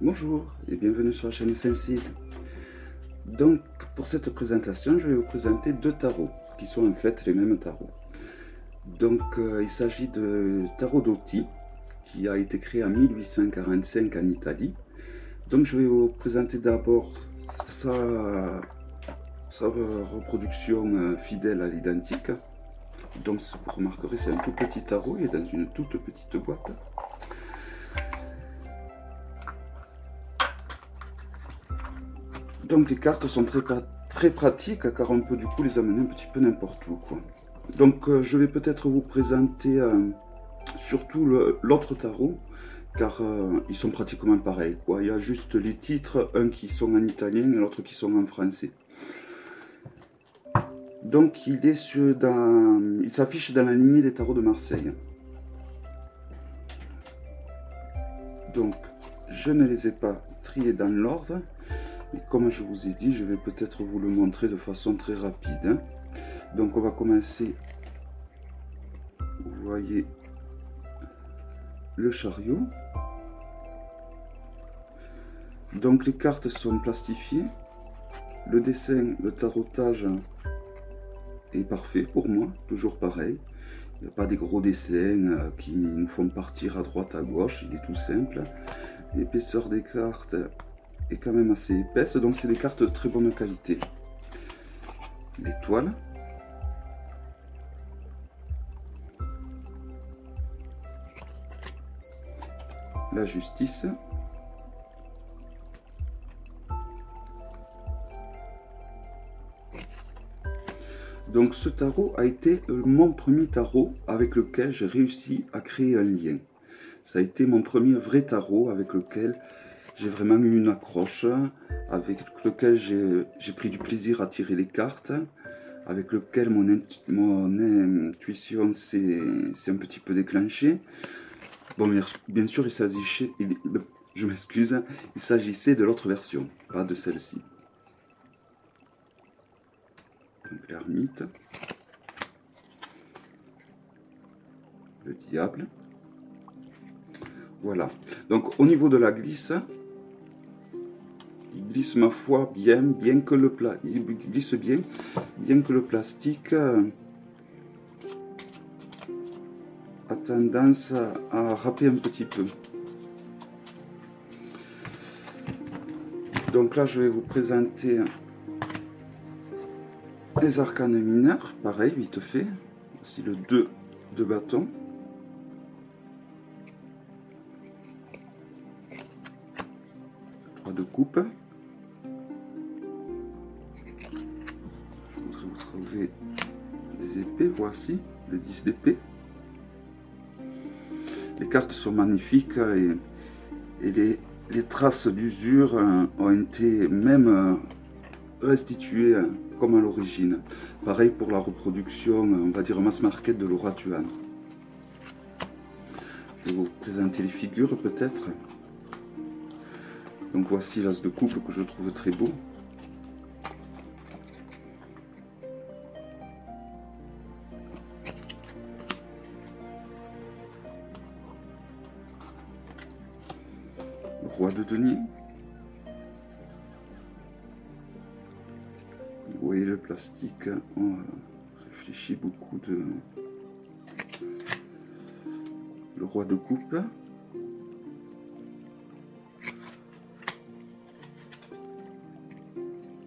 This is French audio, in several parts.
Bonjour et bienvenue sur la chaîne Saint-Cide. Donc pour cette présentation, je vais vous présenter deux tarots qui sont en fait les mêmes tarots. Donc il s'agit de tarot Dotti qui a été créé en 1845 en Italie. Donc je vais vous présenter d'abord sa reproduction fidèle à l'identique. Donc vous remarquerez, c'est un tout petit tarot, il est dans une toute petite boîte. Donc les cartes sont très pratiques car on peut du coup les amener un petit peu n'importe où, quoi. Donc je vais peut-être vous présenter surtout l'autre tarot car ils sont pratiquement pareils, quoi. Il y a juste les titres, un qui sont en italien et l'autre qui sont en français. Donc il s'affiche dans la lignée des tarots de Marseille. Donc je ne les ai pas triés dans l'ordre. Et comme je vous ai dit, je vais peut-être vous le montrer de façon très rapide. Donc on va commencer, vous voyez, le chariot. Donc les cartes sont plastifiées. Le dessin, le tarotage est parfait pour moi, toujours pareil. Il n'y a pas des gros dessins qui nous font partir à droite, à gauche, il est tout simple. L'épaisseur des cartes est quand même assez épaisse, donc c'est des cartes de très bonne qualité. L'étoile, la justice, donc ce tarot a été mon premier tarot avec lequel j'ai réussi à créer un lien. Ça a été mon premier vrai tarot avec lequel j'ai vraiment eu une accroche, avec lequel j'ai pris du plaisir à tirer les cartes, avec lequel mon intuition s'est un petit peu déclenchée. Bon, bien sûr, je m'excuse, il s'agissait de l'autre version, pas de celle-ci. Donc l'ermite, le diable. Voilà. Donc au niveau de la glisse, il glisse ma foi bien que le plastique a tendance à râper un petit peu. Donc là, je vais vous présenter les arcanes mineurs, pareil, vite fait. Voici le 2 de bâton. De coupe. Je voudrais vous trouver des épées, voici le 10 d'épée. Les cartes sont magnifiques et les traces d'usure ont été même restituées comme à l'origine. Pareil pour la reproduction, on va dire mass market de Laura Tuan. Je vais vous présenter les figures peut-être. Donc voici l'as de coupe que je trouve très beau. Le roi de denier. Vous voyez le plastique, on réfléchit beaucoup de... Le roi de coupe.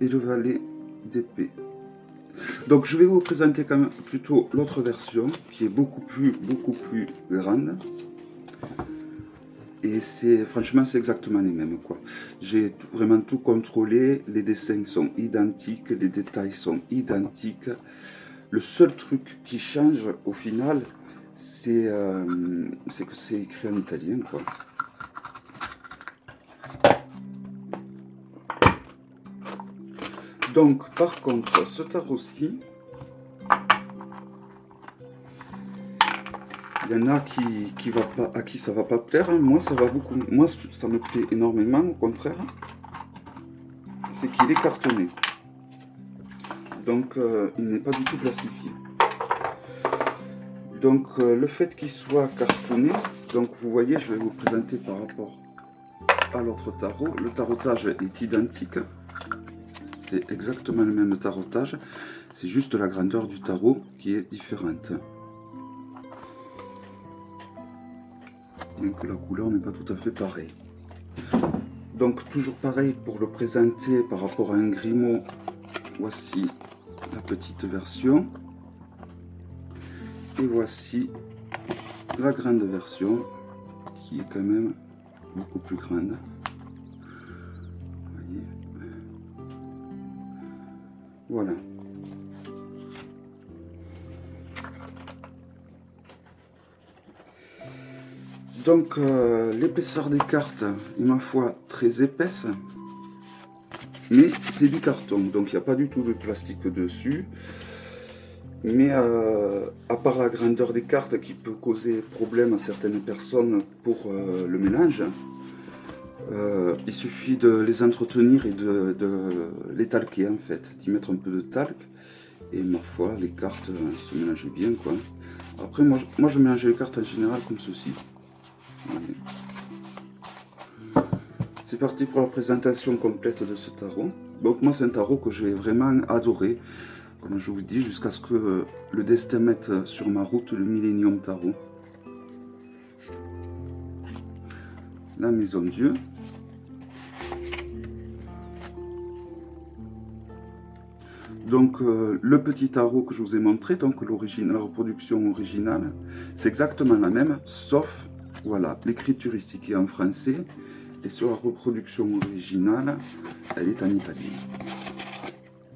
Et le valet d'épée. Donc je vais vous présenter quand même plutôt l'autre version qui est beaucoup plus grande. Et franchement c'est exactement les mêmes, quoi. J'ai vraiment tout contrôlé, les dessins sont identiques, les détails sont identiques. Le seul truc qui change au final, c'est que c'est écrit en italien, quoi. Donc, par contre, ce tarot-ci, il y en a à qui ça va pas plaire. Moi, ça me plaît énormément, au contraire. C'est qu'il est cartonné. Donc, il n'est pas du tout plastifié. Donc, le fait qu'il soit cartonné, donc vous voyez, je vais vous présenter par rapport à l'autre tarot. Le tarotage est identique. C'est exactement le même tarotage. C'est juste la grandeur du tarot qui est différente. Bien que la couleur n'est pas tout à fait pareille. Donc toujours pareil pour le présenter par rapport à un Grimaud. Voici la petite version. Et voici la grande version qui est quand même beaucoup plus grande. Vous voyez. Voilà. Donc l'épaisseur des cartes est ma foi très épaisse, mais c'est du carton, donc il n'y a pas du tout de plastique dessus. Mais à part la grandeur des cartes qui peut causer problème à certaines personnes pour le mélange, il suffit de les entretenir et de les talquer en fait, d'y mettre un peu de talc. Et ma foi, les cartes se mélangent bien quoi. Après moi je mélange les cartes en général comme ceci. C'est parti pour la présentation complète de ce tarot. Donc moi c'est un tarot que j'ai vraiment adoré. Comme je vous dis, jusqu'à ce que le destin mette sur ma route le Millennium Tarot. La Maison Dieu. Donc le petit tarot que je vous ai montré, donc la reproduction originale, c'est exactement la même, sauf, voilà, l'écriture ici qui est en français, et sur la reproduction originale, elle est en italien.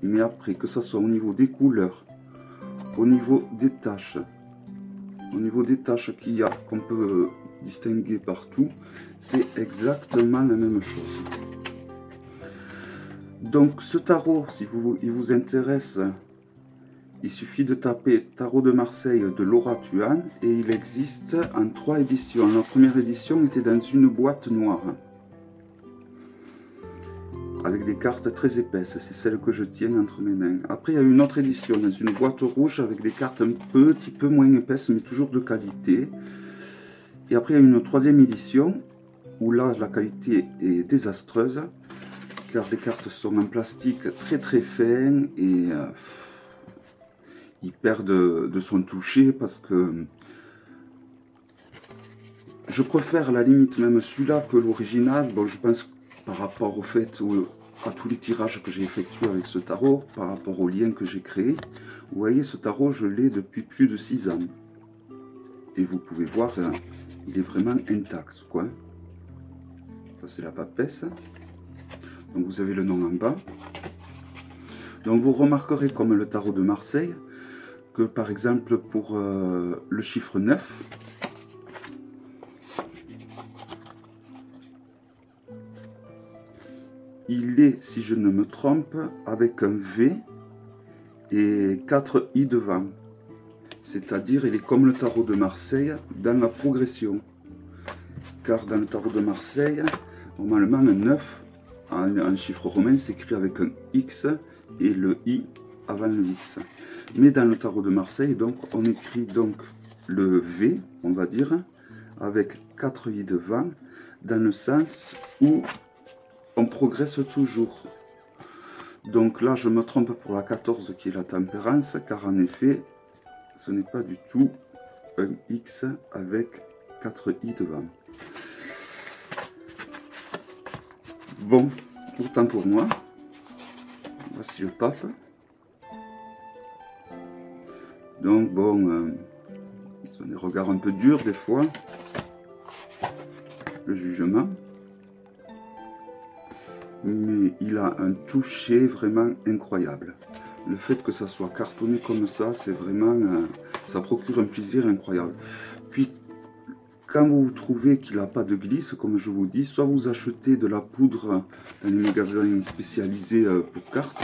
Mais après, que ce soit au niveau des couleurs, au niveau des taches qu'il y a, qu'on peut distinguer partout, c'est exactement la même chose. Donc ce tarot, si il vous intéresse, il suffit de taper Tarot de Marseille de Laura Tuan et il existe en 3 éditions. La première édition était dans une boîte noire avec des cartes très épaisses, c'est celle que je tiens entre mes mains. Après il y a une autre édition dans une boîte rouge avec des cartes un petit peu moins épaisses mais toujours de qualité. Et après il y a une 3e édition où là la qualité est désastreuse car les cartes sont en plastique très fin et il perd de son toucher parce que je préfère à la limite même celui-là que l'original. Bon, je pense par rapport au fait à tous les tirages que j'ai effectués avec ce tarot, par rapport au lien que j'ai créé. Vous voyez, ce tarot, je l'ai depuis plus de 6 ans. Et vous pouvez voir, il est vraiment intact, quoi. Ça, c'est la papesse. Donc, vous avez le nom en bas. Donc, vous remarquerez, comme le tarot de Marseille, que par exemple, pour le chiffre 9, il est, si je ne me trompe, avec un V et 4 I devant. C'est-à-dire, il est comme le tarot de Marseille dans la progression. Car dans le tarot de Marseille, normalement, un 9, en chiffre romain, s'écrit avec un X et le I avant le X. Mais dans le tarot de Marseille, donc, on écrit donc le V, on va dire, avec 4 I devant, dans le sens où on progresse toujours. Donc là, je me trompe pour la 14 qui est la tempérance, car en effet, ce n'est pas du tout un X avec 4 I devant. Bon, autant pour moi. Voici le pape. Donc bon, ils ont des regards un peu durs des fois. Le jugement. Mais il a un toucher vraiment incroyable. Le fait que ça soit cartonné comme ça, c'est vraiment, ça procure un plaisir incroyable. Puis, quand vous trouvez qu'il n'a pas de glisse, comme je vous dis, soit vous achetez de la poudre dans les magasins spécialisés pour cartes,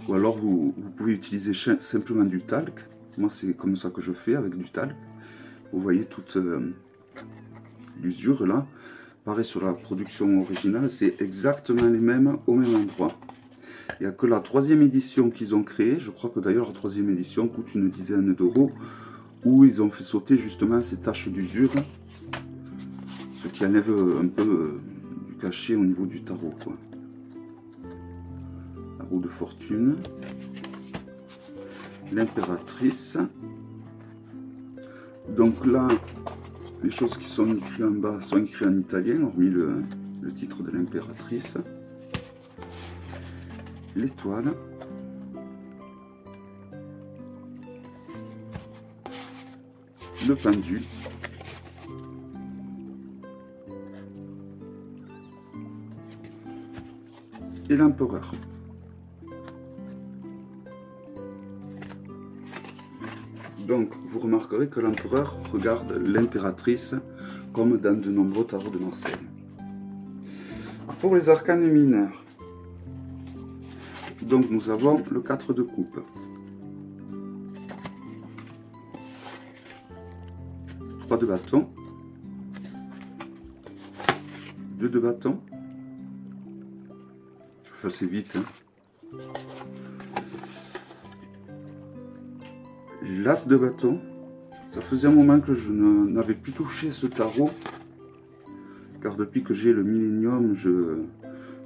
ou alors vous pouvez utiliser simplement du talc. Moi, c'est comme ça que je fais, avec du talc. Vous voyez toute l'usure là. Pareil sur la production originale, c'est exactement les mêmes au même endroit. Il n'y a que la 3e édition qu'ils ont créée. Je crois que d'ailleurs la 3e édition coûte une dizaine d'euros, où ils ont fait sauter justement ces taches d'usure, ce qui enlève un peu du caché au niveau du tarot, quoi. La roue de fortune, l'impératrice. Donc là, les choses qui sont écrites en bas sont écrites en italien, hormis le titre de l'impératrice. L'étoile. Le pendule. Et l'empereur. Donc, vous remarquerez que l'empereur regarde l'impératrice comme dans de nombreux tarots de Marseille. Pour les arcanes mineurs, donc nous avons le 4 de coupe. 3 de bâton. 2 de bâton. Je fais assez vite. Hein. L'as de bâton. Ça faisait un moment que je n'avais plus touché ce tarot. Car depuis que j'ai le Millennium,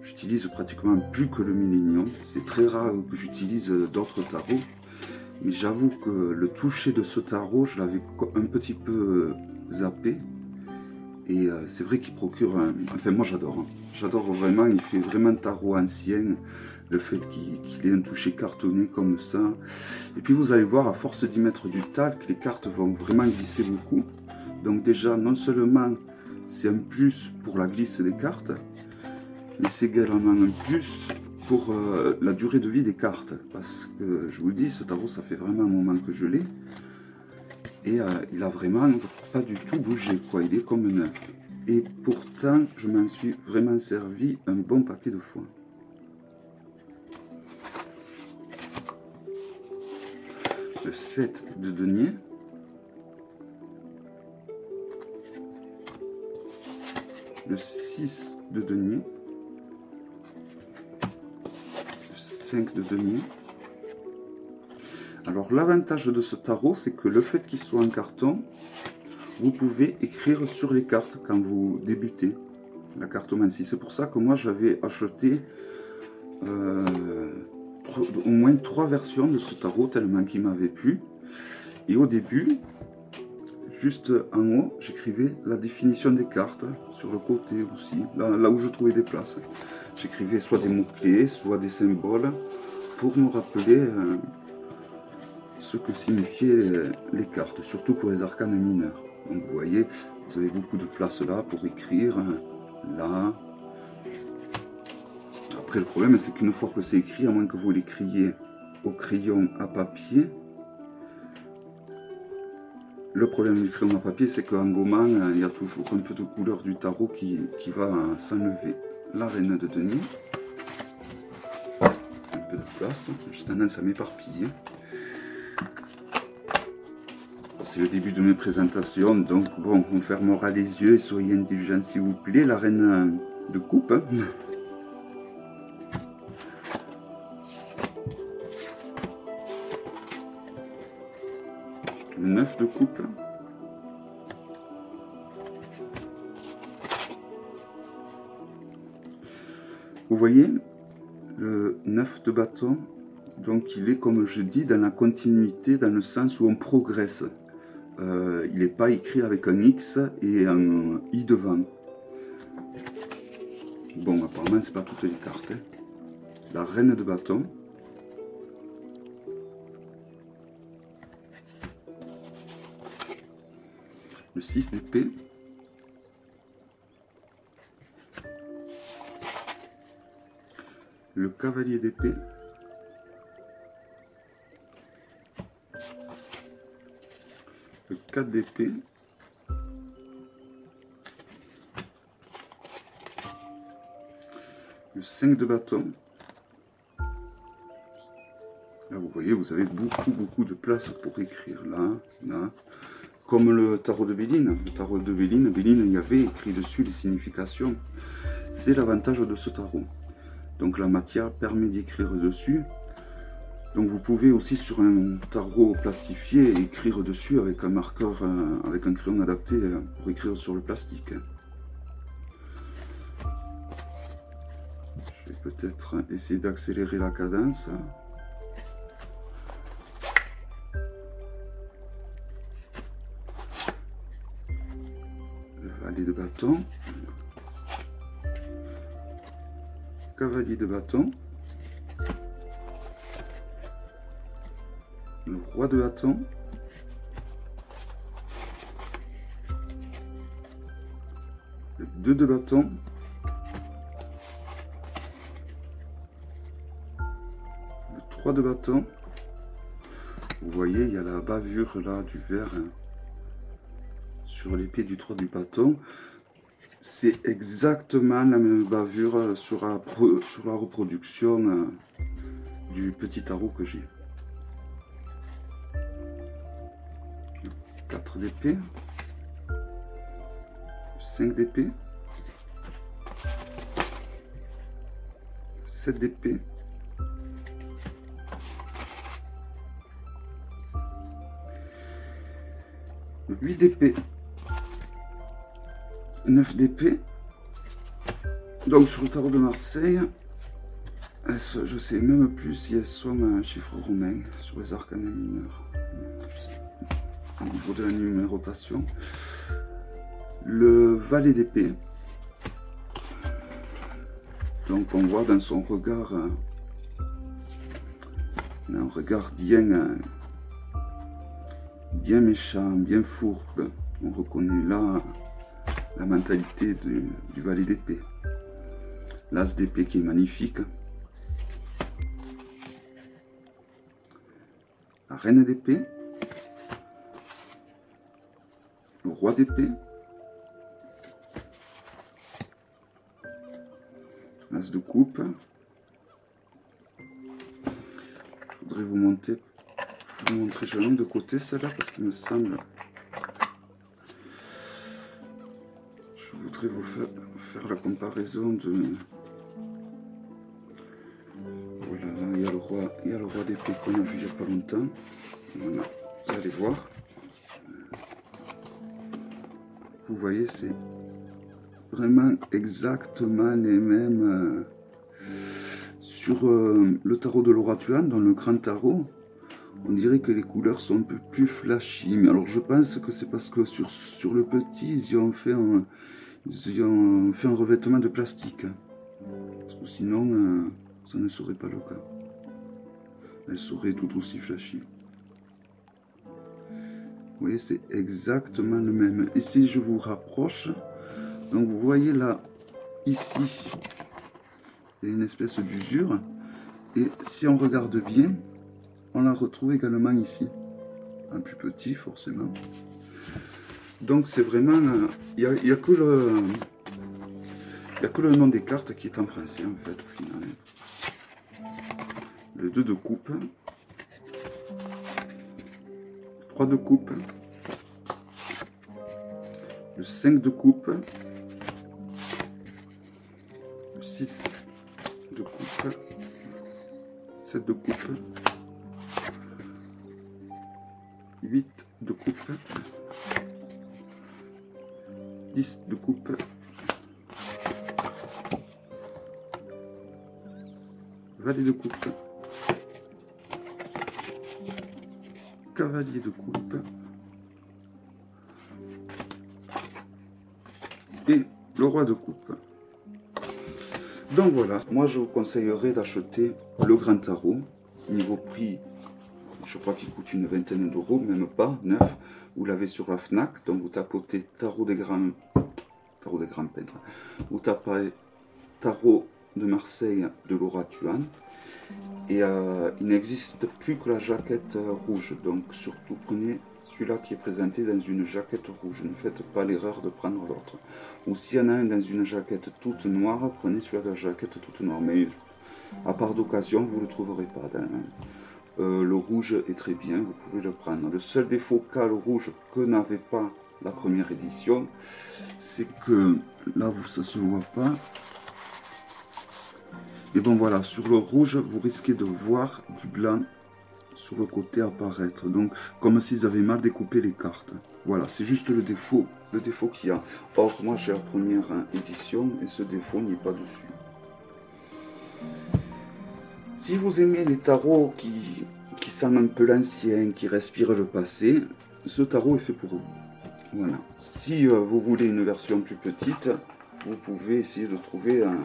j'utilise pratiquement plus que le Millennium. C'est très rare que j'utilise d'autres tarots. Mais j'avoue que le toucher de ce tarot, je l'avais un petit peu zappé. Et c'est vrai qu'il procure un... Enfin, moi j'adore. Hein. J'adore vraiment, il fait vraiment tarot ancien. Le fait qu'il ait un toucher cartonné comme ça. Et puis vous allez voir, à force d'y mettre du talc, les cartes vont vraiment glisser beaucoup. Donc déjà, non seulement c'est un plus pour la glisse des cartes, mais c'est également un plus pour la durée de vie des cartes. Parce que, je vous le dis, ce tarot, ça fait vraiment un moment que je l'ai. Et il a vraiment pas du tout bougé, quoi. Il est comme neuf. Et pourtant, je m'en suis vraiment servi un bon paquet de fois. Le 7 de denier. Le 6 de denier. Le 5 de denier. Alors l'avantage de ce tarot, c'est que le fait qu'il soit en carton, vous pouvez écrire sur les cartes quand vous débutez la cartomancie. C'est pour ça que moi j'avais acheté au moins 3 versions de ce tarot, tellement qu'il m'avait plu. Et au début, juste en haut, j'écrivais la définition des cartes, sur le côté aussi, là où je trouvais des places. J'écrivais soit des mots-clés, soit des symboles, pour me rappeler ce que signifiaient les cartes, surtout pour les arcanes mineurs. Donc vous voyez, vous avez beaucoup de place là pour écrire, là. Après le problème, c'est qu'une fois que c'est écrit, à moins que vous l'écriviez au crayon à papier, le problème du crayon à papier, c'est qu'en gommant, il y a toujours un peu de couleur du tarot qui va s'enlever. La reine de denier. Un peu de place, j'ai tendance à m'éparpiller. C'est le début de mes présentations, donc bon, on fermera les yeux et soyez indulgents s'il vous plaît. La reine de coupe. Hein. Le 9 de coupe. Vous voyez, le 9 de bâton, donc il est, comme je dis, dans la continuité, dans le sens où on progresse. Il n'est pas écrit avec un X et un I devant. Bon, apparemment, c'est pas toutes les cartes. Hein. La reine de bâton. Le 6 d'épée. Le cavalier d'épée. Le 4 d'épée. Le 5 de bâton. Là, vous voyez, vous avez beaucoup de place pour écrire. Là. Comme le tarot de Béline. Le tarot de Béline, il y avait écrit dessus les significations. C'est l'avantage de ce tarot. Donc la matière permet d'écrire dessus. Donc vous pouvez aussi sur un tarot plastifié écrire dessus avec un marqueur, avec un crayon adapté pour écrire sur le plastique. peut-être essayer d'accélérer la cadence. Le valet de bâton. Cavalier de bâton. Le roi de bâton. Le 2 de bâton. Le 3 de bâton. Vous voyez, il y a la bavure là du vert hein, sur l'épée du 3 du bâton. C'est exactement la même bavure sur la reproduction du petit tarot que j'ai. 4 d'épée. 5 d'épée. 7 d'épée. 8 d'épée. 9 d'épée. Donc sur le tarot de Marseille, je sais même plus si elles sont un chiffre romain sur les arcanes mineurs. Au niveau de la numérotation. Le valet d'épée. Donc on voit dans son regard un regard bien méchant, bien fourbe. On reconnaît là la mentalité du valet d'épée. L'as d'épée qui est magnifique. La reine d'épée. Le roi d'épée. L'as de coupe. Je voudrais vous montrer jamais de côté celle-là parce qu'il me semble. Je voudrais vous faire la comparaison de. Voilà, là il y a le roi d'épée qu'on a vu il n'y a pas longtemps. Voilà, vous allez voir. Vous voyez, c'est vraiment exactement les mêmes sur le tarot de Laura Tuan, dans le grand tarot. On dirait que les couleurs sont un peu plus flashy, mais alors je pense que c'est parce que sur le petit, ils y ont fait un revêtement de plastique. Parce que sinon, ça ne serait pas le cas. Elle serait tout aussi flashy. Vous voyez, c'est exactement le même. Et si je vous rapproche, donc vous voyez là, ici, il y a une espèce d'usure. Et si on regarde bien, on la retrouve également ici. Un plus petit, forcément. Donc c'est vraiment... Il n'y a que le nom des cartes qui est en français, en fait, au final. Le 2 de coupe. 3 de coupe. Le 5 de coupe. Le 6 de coupe. 7 de coupe. 8 de coupe. 10 de coupe. Valet de coupe. Cavalier de coupe. Et le roi de coupe. Donc voilà, moi je vous conseillerais d'acheter le grand tarot. Niveau prix, je crois qu'il coûte une vingtaine d'euros, même pas, neuf. Vous l'avez sur la Fnac, donc vous tapotez tarot des grands peintres. Vous tapez tarot de Marseille de Laura Tuan. Et il n'existe plus que la jaquette rouge, donc surtout prenez celui-là qui est présenté dans une jaquette rouge, ne faites pas l'erreur de prendre l'autre. Ou s'il y en a un dans une jaquette toute noire, prenez celui-là de la jaquette toute noire, mais à part d'occasion, vous ne le trouverez pas. Le rouge est très bien, vous pouvez le prendre. Le seul défaut qu'a le rouge que n'avait pas la première édition, c'est que là, ça ne se voit pas. Et bon voilà, sur le rouge, vous risquez de voir du blanc sur le côté apparaître. Donc, comme s'ils avaient mal découpé les cartes. Voilà, c'est juste le défaut qu'il y a. Or, moi j'ai la première édition et ce défaut n'y est pas dessus. Si vous aimez les tarots qui sentent un peu l'ancien, qui respirent le passé, ce tarot est fait pour vous. Voilà. Si vous voulez une version plus petite, vous pouvez essayer de trouver un...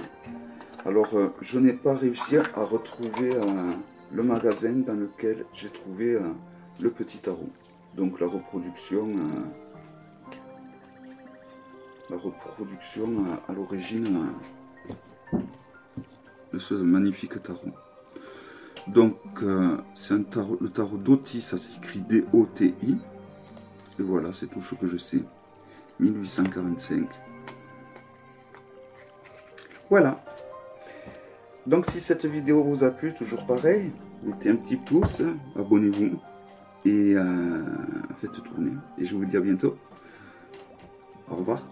Alors, je n'ai pas réussi à retrouver le magasin dans lequel j'ai trouvé le petit tarot. Donc la reproduction à l'origine de ce magnifique tarot. Donc c'est un tarot, le tarot Doti, ça s'écrit D-O-T-I. Et voilà, c'est tout ce que je sais. 1845. Voilà. Donc si cette vidéo vous a plu, toujours pareil, mettez un petit pouce, abonnez-vous et faites tourner. Et je vous dis à bientôt. Au revoir.